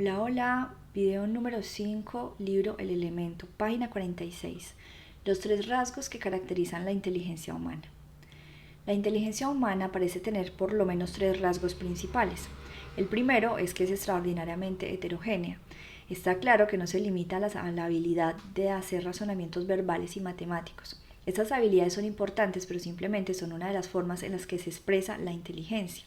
Hola, hola, video número 5, libro El Elemento, página 46. Los tres rasgos que caracterizan la inteligencia humana. La inteligencia humana parece tener por lo menos tres rasgos principales. El primero es que es extraordinariamente heterogénea. Está claro que no se limita a la habilidad de hacer razonamientos verbales y matemáticos. Estas habilidades son importantes, pero simplemente son una de las formas en las que se expresa la inteligencia.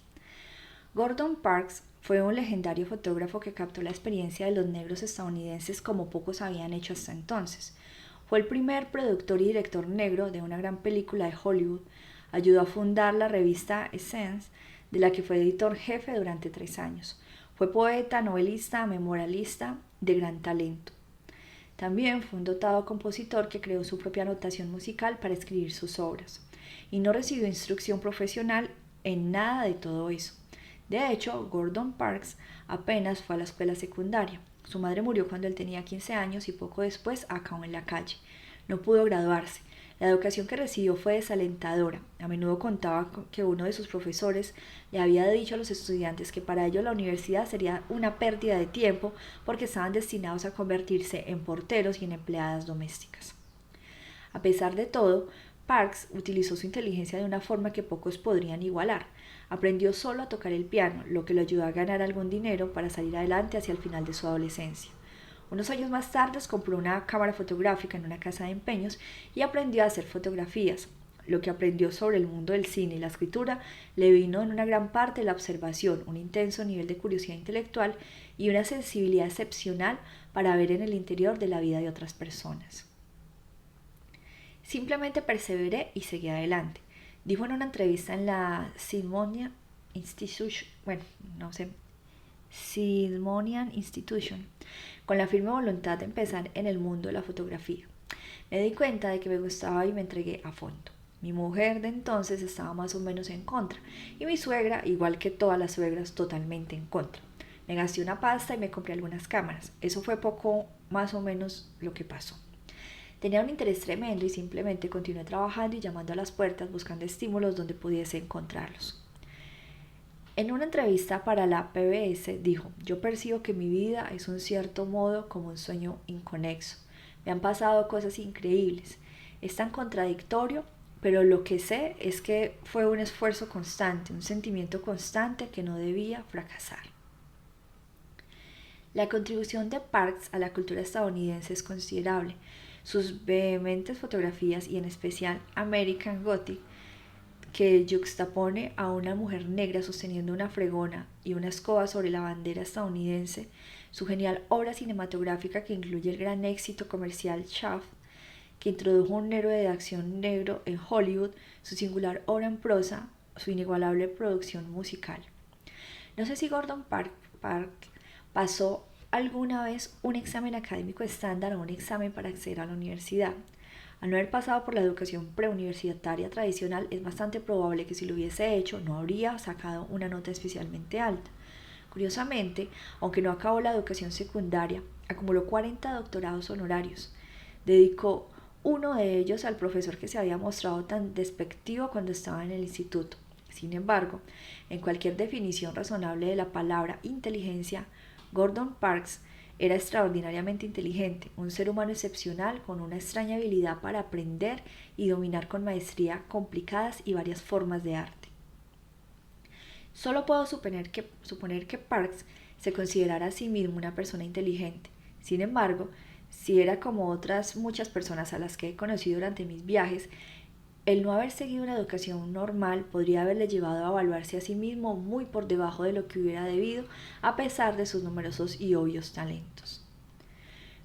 Gordon Parks fue un legendario fotógrafo que captó la experiencia de los negros estadounidenses como pocos habían hecho hasta entonces. Fue el primer productor y director negro de una gran película de Hollywood. Ayudó a fundar la revista Essence, de la que fue editor jefe durante 3 años. Fue poeta, novelista, memorialista de gran talento. También fue un dotado compositor que creó su propia notación musical para escribir sus obras. Y no recibió instrucción profesional en nada de todo eso. De hecho, Gordon Parks apenas fue a la escuela secundaria. Su madre murió cuando él tenía 15 años y poco después acabó en la calle. No pudo graduarse. La educación que recibió fue desalentadora. A menudo contaba que uno de sus profesores le había dicho a los estudiantes que para ellos la universidad sería una pérdida de tiempo porque estaban destinados a convertirse en porteros y en empleadas domésticas. A pesar de todo, Parks utilizó su inteligencia de una forma que pocos podrían igualar. Aprendió solo a tocar el piano, lo que lo ayudó a ganar algún dinero para salir adelante hacia el final de su adolescencia. Unos años más tarde compró una cámara fotográfica en una casa de empeños y aprendió a hacer fotografías. Lo que aprendió sobre el mundo del cine y la escritura le vino en una gran parte de la observación, un intenso nivel de curiosidad intelectual y una sensibilidad excepcional para ver en el interior de la vida de otras personas. Simplemente perseveré y seguí adelante, dijo en una entrevista en la Smithsonian Institution, con la firme voluntad de empezar en el mundo de la fotografía. Me di cuenta de que me gustaba y me entregué a fondo. Mi mujer de entonces estaba más o menos en contra, y mi suegra, igual que todas las suegras, totalmente en contra. Me gasté una pasta y me compré algunas cámaras. Eso fue poco más o menos lo que pasó. Tenía un interés tremendo y simplemente continué trabajando y llamando a las puertas buscando estímulos donde pudiese encontrarlos. En una entrevista para la PBS dijo: yo percibo que mi vida es un cierto modo como un sueño inconexo. Me han pasado cosas increíbles. Es tan contradictorio, pero lo que sé es que fue un esfuerzo constante, un sentimiento constante que no debía fracasar. La contribución de Parks a la cultura estadounidense es considerable. Sus vehementes fotografías y en especial American Gothic, que yuxtapone a una mujer negra sosteniendo una fregona y una escoba sobre la bandera estadounidense, su genial obra cinematográfica que incluye el gran éxito comercial Shaft, que introdujo un héroe de acción negro en Hollywood, su singular obra en prosa, su inigualable producción musical. No sé si Gordon Park pasó alguna vez un examen académico estándar o un examen para acceder a la universidad. Al no haber pasado por la educación preuniversitaria tradicional, es bastante probable que si lo hubiese hecho no habría sacado una nota especialmente alta. Curiosamente, aunque no acabó la educación secundaria, acumuló 40 doctorados honorarios. Dedicó uno de ellos al profesor que se había mostrado tan despectivo cuando estaba en el instituto. Sin embargo, en cualquier definición razonable de la palabra inteligencia, Gordon Parks era extraordinariamente inteligente, un ser humano excepcional con una extraña habilidad para aprender y dominar con maestría complicadas y varias formas de arte. Solo puedo suponer que Parks se considerara a sí mismo una persona inteligente. Sin embargo, si era como otras muchas personas a las que he conocido durante mis viajes, el no haber seguido una educación normal podría haberle llevado a evaluarse a sí mismo muy por debajo de lo que hubiera debido, a pesar de sus numerosos y obvios talentos.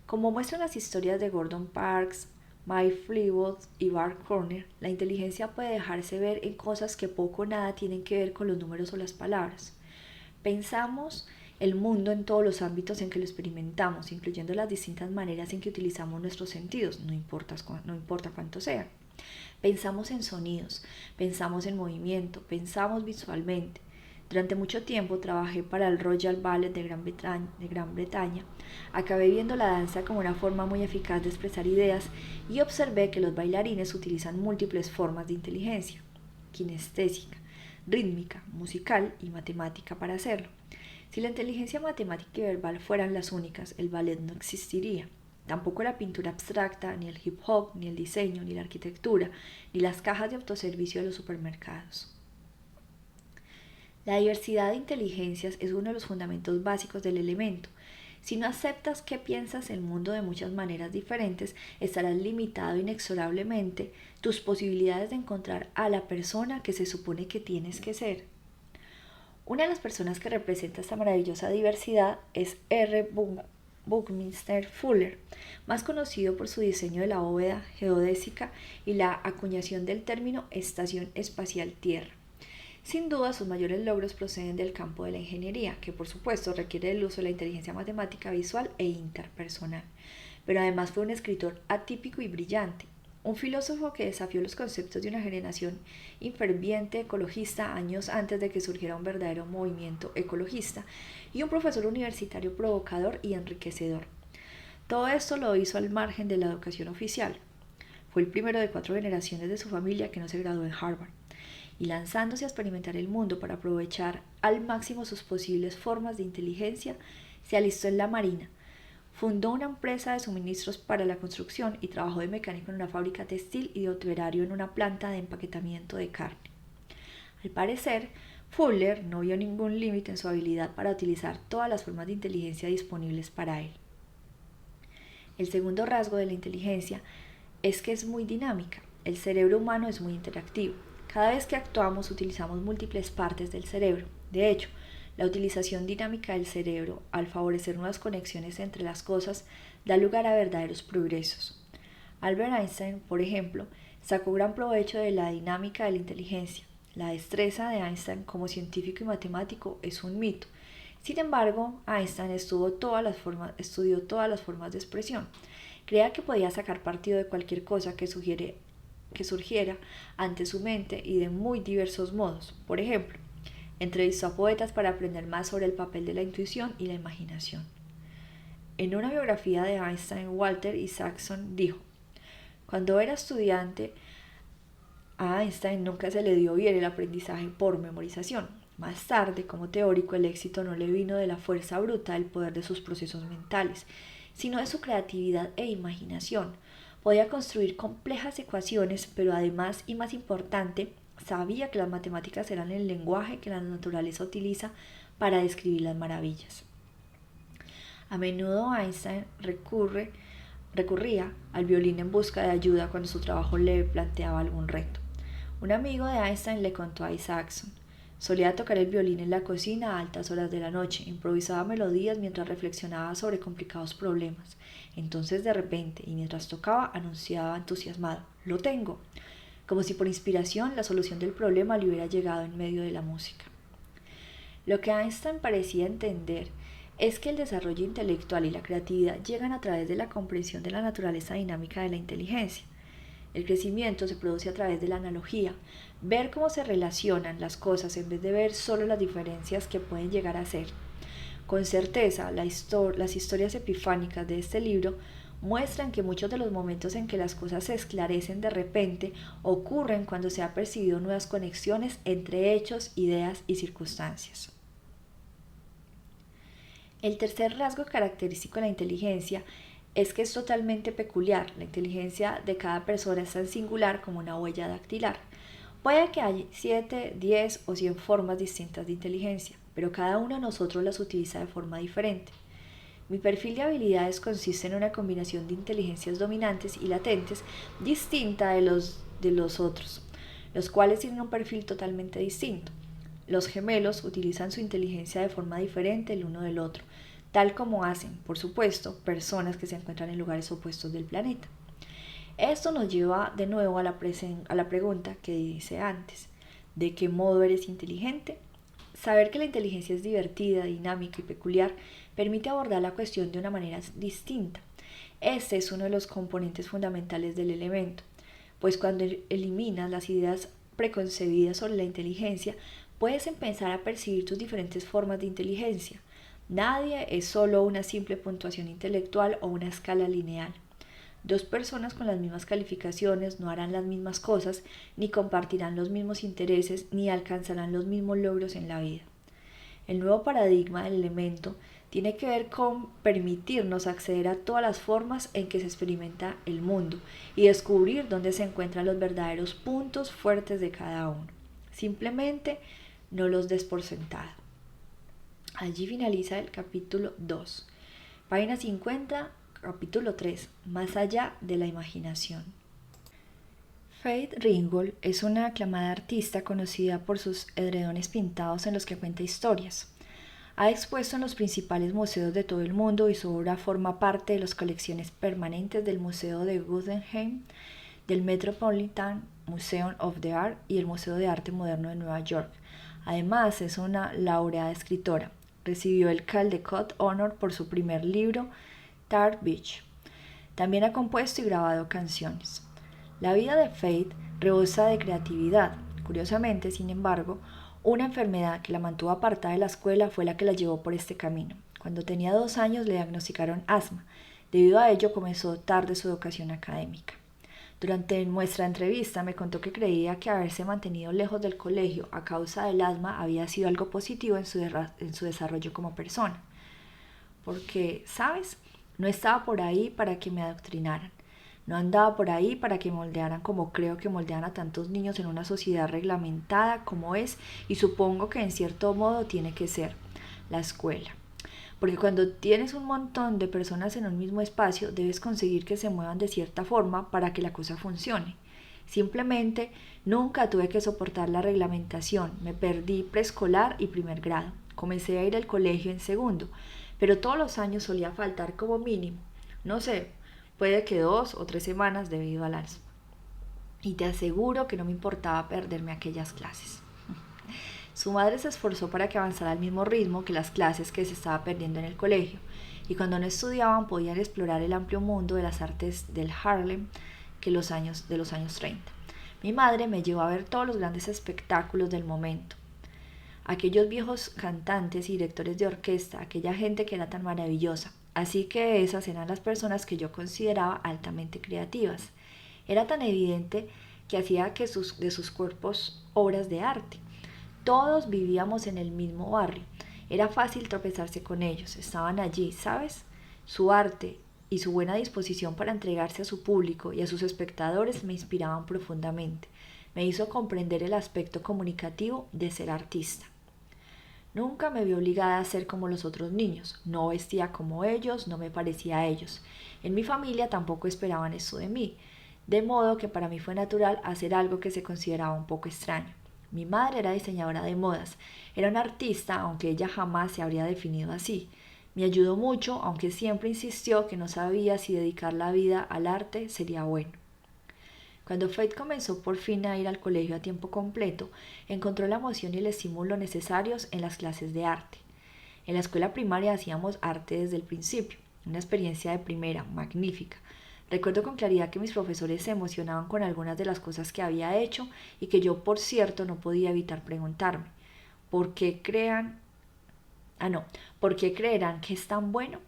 Como muestran las historias de Gordon Parks, Mike Fleetwood y Bart Corner, la inteligencia puede dejarse ver en cosas que poco o nada tienen que ver con los números o las palabras. Pensamos el mundo en todos los ámbitos en que lo experimentamos, incluyendo las distintas maneras en que utilizamos nuestros sentidos, no importa cuánto sean. Pensamos en sonidos, pensamos en movimiento, pensamos visualmente. Durante mucho tiempo trabajé para el Royal Ballet de Gran Bretaña. Acabé viendo la danza como una forma muy eficaz de expresar ideas y observé que los bailarines utilizan múltiples formas de inteligencia, kinestésica, rítmica, musical y matemática para hacerlo. Si la inteligencia matemática y verbal fueran las únicas, el ballet no existiría. Tampoco la pintura abstracta, ni el hip hop, ni el diseño, ni la arquitectura, ni las cajas de autoservicio de los supermercados. La diversidad de inteligencias es uno de los fundamentos básicos del elemento. Si no aceptas que piensas el mundo de muchas maneras diferentes, estarás limitado inexorablemente tus posibilidades de encontrar a la persona que se supone que tienes que ser. Una de las personas que representa esta maravillosa diversidad es Buckminster Fuller, más conocido por su diseño de la bóveda geodésica y la acuñación del término Estación Espacial Tierra. Sin duda, sus mayores logros proceden del campo de la ingeniería, que por supuesto requiere del uso de la inteligencia matemática visual e interpersonal. Pero además fue un escritor atípico y brillante, un filósofo que desafió los conceptos de una generación inferviente ecologista años antes de que surgiera un verdadero movimiento ecologista, y un profesor universitario provocador y enriquecedor. Todo esto lo hizo al margen de la educación oficial. Fue el primero de 4 generaciones de su familia que no se graduó en Harvard, y lanzándose a experimentar el mundo para aprovechar al máximo sus posibles formas de inteligencia, se alistó en la Marina. Fundó una empresa de suministros para la construcción y trabajó de mecánico en una fábrica textil y de operario en una planta de empaquetamiento de carne. Al parecer, Fuller no vio ningún límite en su habilidad para utilizar todas las formas de inteligencia disponibles para él. El segundo rasgo de la inteligencia es que es muy dinámica. El cerebro humano es muy interactivo. Cada vez que actuamos utilizamos múltiples partes del cerebro. De hecho, la utilización dinámica del cerebro, al favorecer nuevas conexiones entre las cosas, da lugar a verdaderos progresos. Albert Einstein, por ejemplo, sacó gran provecho de la dinámica de la inteligencia. La destreza de Einstein como científico y matemático es un mito. Sin embargo, Einstein estudió todas las formas de expresión. Creía que podía sacar partido de cualquier cosa que surgiera ante su mente y de muy diversos modos. Por ejemplo, entrevistó a poetas para aprender más sobre el papel de la intuición y la imaginación. En una biografía de Einstein, Walter Isaacson dijo: cuando era estudiante, a Einstein nunca se le dio bien el aprendizaje por memorización. Más tarde, como teórico, el éxito no le vino de la fuerza bruta del poder de sus procesos mentales, sino de su creatividad e imaginación. Podía construir complejas ecuaciones, pero además, y más importante, sabía que las matemáticas eran el lenguaje que la naturaleza utiliza para describir las maravillas. A menudo Einstein recurría al violín en busca de ayuda cuando su trabajo le planteaba algún reto. Un amigo de Einstein le contó a Isaacson: solía tocar el violín en la cocina a altas horas de la noche, improvisaba melodías mientras reflexionaba sobre complicados problemas. Entonces, de repente, y mientras tocaba, anunciaba entusiasmado: «Lo tengo», como si por inspiración la solución del problema le hubiera llegado en medio de la música. Lo que Einstein parecía entender es que el desarrollo intelectual y la creatividad llegan a través de la comprensión de la naturaleza dinámica de la inteligencia. El crecimiento se produce a través de la analogía, ver cómo se relacionan las cosas en vez de ver solo las diferencias que pueden llegar a ser. Con certeza, las historias epifánicas de este libro muestran que muchos de los momentos en que las cosas se esclarecen de repente ocurren cuando se han percibido nuevas conexiones entre hechos, ideas y circunstancias. El tercer rasgo característico de la inteligencia es que es totalmente peculiar. La inteligencia de cada persona es tan singular como una huella dactilar. Puede que haya 7, 10 o 100 formas distintas de inteligencia, pero cada uno de nosotros las utiliza de forma diferente. Mi perfil de habilidades consiste en una combinación de inteligencias dominantes y latentes distinta de los otros, los cuales tienen un perfil totalmente distinto. Los gemelos utilizan su inteligencia de forma diferente el uno del otro, tal como hacen, por supuesto, personas que se encuentran en lugares opuestos del planeta. Esto nos lleva de nuevo a la pregunta que hice antes: ¿de qué modo eres inteligente? Saber que la inteligencia es divertida, dinámica y peculiar permite abordar la cuestión de una manera distinta. Este es uno de los componentes fundamentales del elemento, pues cuando eliminas las ideas preconcebidas sobre la inteligencia, puedes empezar a percibir tus diferentes formas de inteligencia. Nadie es solo una simple puntuación intelectual o una escala lineal. Dos personas con las mismas calificaciones no harán las mismas cosas, ni compartirán los mismos intereses, ni alcanzarán los mismos logros en la vida. El nuevo paradigma del elemento tiene que ver con permitirnos acceder a todas las formas en que se experimenta el mundo y descubrir dónde se encuentran los verdaderos puntos fuertes de cada uno. Simplemente no los des por sentado. Allí finaliza el capítulo 2. Página 50, capítulo 3. Más allá de la imaginación. Faith Ringgold es una aclamada artista conocida por sus edredones pintados en los que cuenta historias. Ha expuesto en los principales museos de todo el mundo y su obra forma parte de las colecciones permanentes del Museo de Guggenheim, del Metropolitan Museum of the Art y el Museo de Arte Moderno de Nueva York. Además, es una laureada escritora. Recibió el Caldecott Honor por su primer libro, Tar Beach. También ha compuesto y grabado canciones. La vida de Faith rebosa de creatividad. Curiosamente, sin embargo, una enfermedad que la mantuvo apartada de la escuela fue la que la llevó por este camino. Cuando tenía 2 años le diagnosticaron asma. Debido a ello comenzó tarde su educación académica. Durante nuestra entrevista me contó que creía que haberse mantenido lejos del colegio a causa del asma había sido algo positivo en su desarrollo como persona. Porque, ¿sabes? No estaba por ahí para que me adoctrinaran. No andaba por ahí para que moldearan como creo que moldean a tantos niños en una sociedad reglamentada como es y supongo que en cierto modo tiene que ser la escuela. Porque cuando tienes un montón de personas en un mismo espacio, debes conseguir que se muevan de cierta forma para que la cosa funcione. Simplemente nunca tuve que soportar la reglamentación. Me perdí preescolar y primer grado. Comencé a ir al colegio en segundo, pero todos los años solía faltar como mínimo. No sé, puede que 2 o 3 semanas debido al asma. Y te aseguro que no me importaba perderme aquellas clases. Su madre se esforzó para que avanzara al mismo ritmo que las clases que se estaba perdiendo en el colegio, y cuando no estudiaban podían explorar el amplio mundo de las artes del Harlem de los años 30. Mi madre me llevó a ver todos los grandes espectáculos del momento. Aquellos viejos cantantes y directores de orquesta, aquella gente que era tan maravillosa. Así que esas eran las personas que yo consideraba altamente creativas. Era tan evidente que hacía de sus cuerpos obras de arte. Todos vivíamos en el mismo barrio. Era fácil tropezarse con ellos. Estaban allí, ¿sabes? Su arte y su buena disposición para entregarse a su público y a sus espectadores me inspiraban profundamente. Me hizo comprender el aspecto comunicativo de ser artista. Nunca me vi obligada a ser como los otros niños. No vestía como ellos, no me parecía a ellos. En mi familia tampoco esperaban eso de mí, de modo que para mí fue natural hacer algo que se consideraba un poco extraño. Mi madre era diseñadora de modas, era una artista, aunque ella jamás se habría definido así. Me ayudó mucho, aunque siempre insistió que no sabía si dedicar la vida al arte sería bueno. Cuando Faith comenzó por fin a ir al colegio a tiempo completo, encontró la emoción y el estímulo necesarios en las clases de arte. En la escuela primaria hacíamos arte desde el principio, una experiencia de primera, magnífica. Recuerdo con claridad que mis profesores se emocionaban con algunas de las cosas que había hecho y que yo, por cierto, no podía evitar preguntarme, ¿por qué ¿por qué creerán que es tan bueno?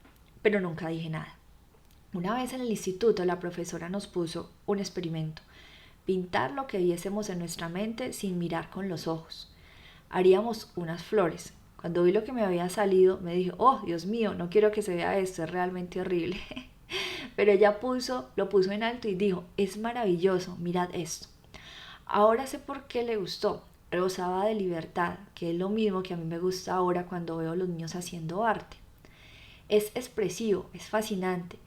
Pero nunca dije nada. Una vez en el instituto la profesora nos puso un experimento, pintar lo que viésemos en nuestra mente sin mirar con los ojos. Haríamos unas flores. Cuando vi lo que me había salido, me dije, oh, Dios mío, no quiero que se vea esto, es realmente horrible. Pero ella lo puso en alto y dijo, es maravilloso, mirad esto. Ahora sé por qué le gustó. Rebosaba de libertad, que es lo mismo que a mí me gusta ahora cuando veo a los niños haciendo arte. Es expresivo, es fascinante.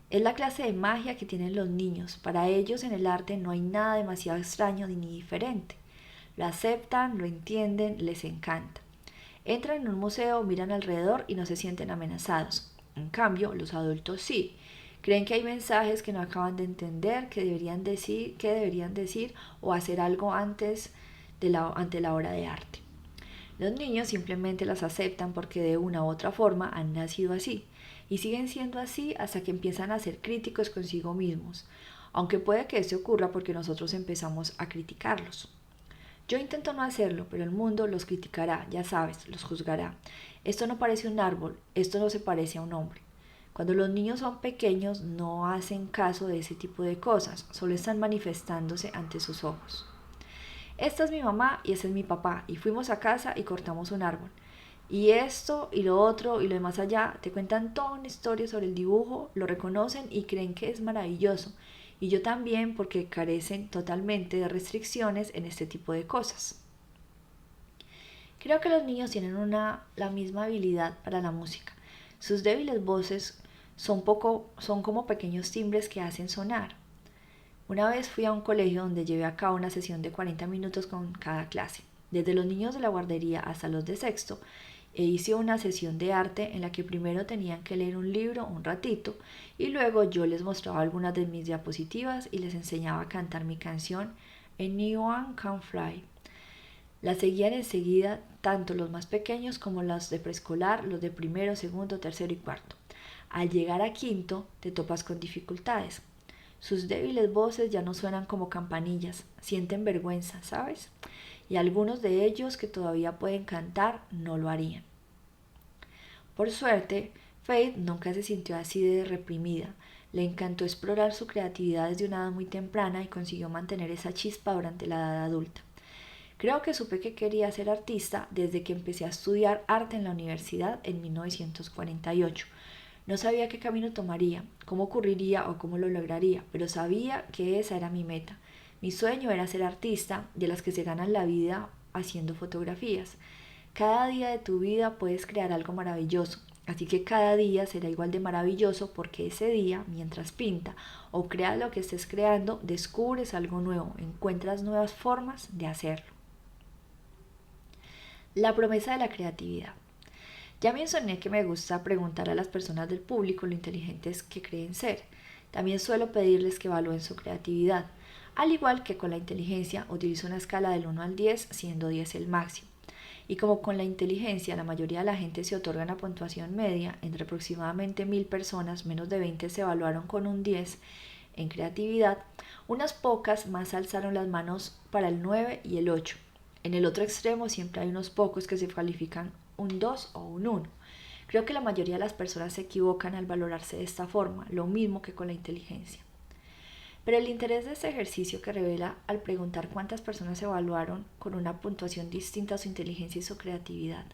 Es la clase de magia que tienen los niños. Para ellos en el arte no hay nada demasiado extraño ni diferente. Lo aceptan, lo entienden, les encanta. Entran en un museo, miran alrededor y no se sienten amenazados. En cambio, los adultos sí. Creen que hay mensajes que no acaban de entender, que deberían decir o hacer algo ante la obra de arte. Los niños simplemente las aceptan porque de una u otra forma han nacido así y siguen siendo así hasta que empiezan a ser críticos consigo mismos, aunque puede que esto ocurra porque nosotros empezamos a criticarlos. Yo intento no hacerlo, pero el mundo los criticará, ya sabes, los juzgará. Esto no parece un árbol, esto no se parece a un hombre. Cuando los niños son pequeños no hacen caso de ese tipo de cosas, solo están manifestándose ante sus ojos. Esta es mi mamá y ese es mi papá, y fuimos a casa y cortamos un árbol. y esto y lo otro y lo de más allá, te cuentan toda una historia sobre el dibujo, lo reconocen y creen que es maravilloso. Y yo también porque carecen totalmente de restricciones en este tipo de cosas. Creo que los niños tienen la misma habilidad para la música. Sus débiles voces son como pequeños timbres que hacen sonar. Una vez fui a un colegio donde llevé a cabo una sesión de 40 minutos con cada clase, desde los niños de la guardería hasta los de sexto, e hice una sesión de arte en la que primero tenían que leer un libro un ratito y luego yo les mostraba algunas de mis diapositivas y les enseñaba a cantar mi canción Anyone Can Fly. La seguían enseguida tanto los más pequeños como los de preescolar, los de primero, segundo, tercero y cuarto. Al llegar a quinto te topas con dificultades. Sus débiles voces ya no suenan como campanillas, sienten vergüenza, ¿sabes? Y algunos de ellos que todavía pueden cantar no lo harían. Por suerte, Faith nunca se sintió así de reprimida. Le encantó explorar su creatividad desde una edad muy temprana y consiguió mantener esa chispa durante la edad adulta. Creo que supe que quería ser artista desde que empecé a estudiar arte en la universidad en 1948. No sabía qué camino tomaría, cómo ocurriría o cómo lo lograría, pero sabía que esa era mi meta. Mi sueño era ser artista, de las que se ganan la vida haciendo fotografías. Cada día de tu vida puedes crear algo maravilloso, así que cada día será igual de maravilloso porque ese día, mientras pinta o creas lo que estés creando, descubres algo nuevo, encuentras nuevas formas de hacerlo. La promesa de la creatividad. Ya mencioné que me gusta preguntar a las personas del público lo inteligentes que creen ser. También suelo pedirles que evalúen su creatividad. Al igual que con la inteligencia, utilizo una escala del 1 al 10, siendo 10 el máximo. Y como con la inteligencia la mayoría de la gente se otorga una puntuación media, entre aproximadamente 1000 personas, menos de 20 se evaluaron con un 10 en creatividad, unas pocas más alzaron las manos para el 9 y el 8. En el otro extremo siempre hay unos pocos que se califican un 2 o un 1. Creo que la mayoría de las personas se equivocan al valorarse de esta forma, lo mismo que con la inteligencia. Pero el interés de este ejercicio que revela al preguntar cuántas personas evaluaron con una puntuación distinta a su inteligencia y su creatividad.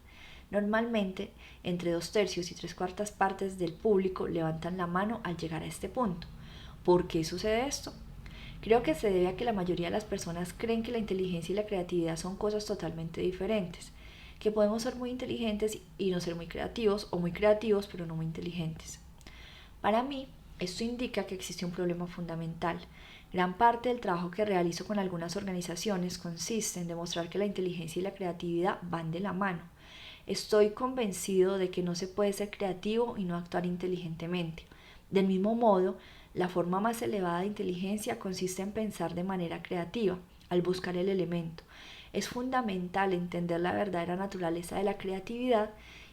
Normalmente, entre 2/3 y 3/4 partes del público levantan la mano al llegar a este punto. ¿Por qué sucede esto? Creo que se debe a que la mayoría de las personas creen que la inteligencia y la creatividad son cosas totalmente diferentes, que podemos ser muy inteligentes y no ser muy creativos, o muy creativos pero no muy inteligentes. Para mí, esto indica que existe un problema fundamental. Gran parte del trabajo que realizo con algunas organizaciones consiste en demostrar que la inteligencia y la creatividad van de la mano. Estoy convencido de que no se puede ser creativo y no actuar inteligentemente. Del mismo modo, la forma más elevada de inteligencia consiste en pensar de manera creativa, al buscar el elemento. Es fundamental entender la verdadera naturaleza de la creatividad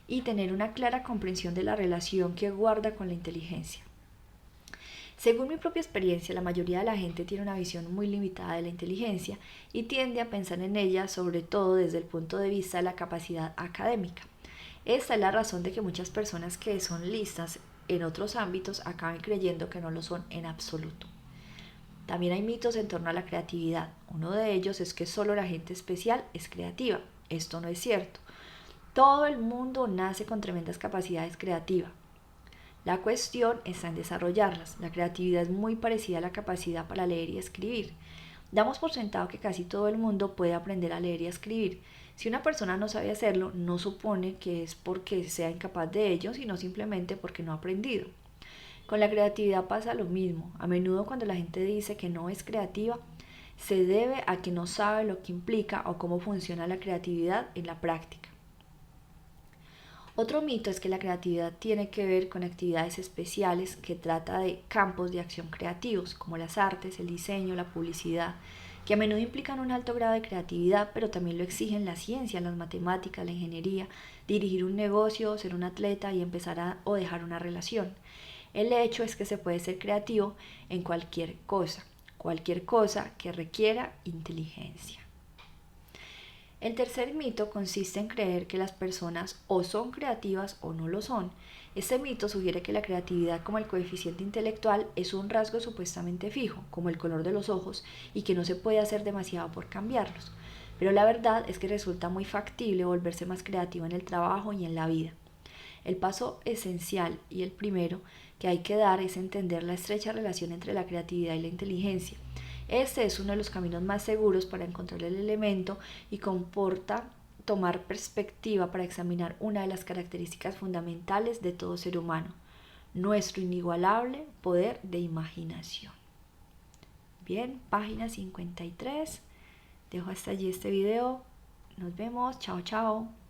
y tener una clara comprensión de la relación que guarda con la inteligencia. Según mi propia experiencia, la mayoría de la gente tiene una visión muy limitada de la inteligencia y tiende a pensar en ella sobre todo desde el punto de vista de la capacidad académica. Esta es la razón de que muchas personas que son listas en otros ámbitos acaben creyendo que no lo son en absoluto. También hay mitos en torno a la creatividad. Uno de ellos es que solo la gente especial es creativa. Esto no es cierto. Todo el mundo nace con tremendas capacidades creativas. La cuestión está en desarrollarlas. La creatividad es muy parecida a la capacidad para leer y escribir. Damos por sentado que casi todo el mundo puede aprender a leer y a escribir. Si una persona no sabe hacerlo, no supone que es porque sea incapaz de ello, sino simplemente porque no ha aprendido. Con la creatividad pasa lo mismo. A menudo cuando la gente dice que no es creativa, se debe a que no sabe lo que implica o cómo funciona la creatividad en la práctica. Otro mito es que la creatividad tiene que ver con actividades especiales que trata de campos de acción creativos, como las artes, el diseño, la publicidad, que a menudo implican un alto grado de creatividad, pero también lo exigen la ciencia, las matemáticas, la ingeniería, dirigir un negocio, ser un atleta y empezar a o dejar una relación. El hecho es que se puede ser creativo en cualquier cosa que requiera inteligencia. El tercer mito consiste en creer que las personas o son creativas o no lo son. Este mito sugiere que la creatividad como el coeficiente intelectual es un rasgo supuestamente fijo, como el color de los ojos, y que no se puede hacer demasiado por cambiarlos. pero la verdad es que resulta muy factible volverse más creativo en el trabajo y en la vida. El paso esencial y el primero que hay que dar es entender la estrecha relación entre la creatividad y la inteligencia. Este es uno de los caminos más seguros para encontrar el elemento y comporta tomar perspectiva para examinar una de las características fundamentales de todo ser humano, nuestro inigualable poder de imaginación. Bien, página 53. Dejo hasta allí este video. Nos vemos. Chao, chao.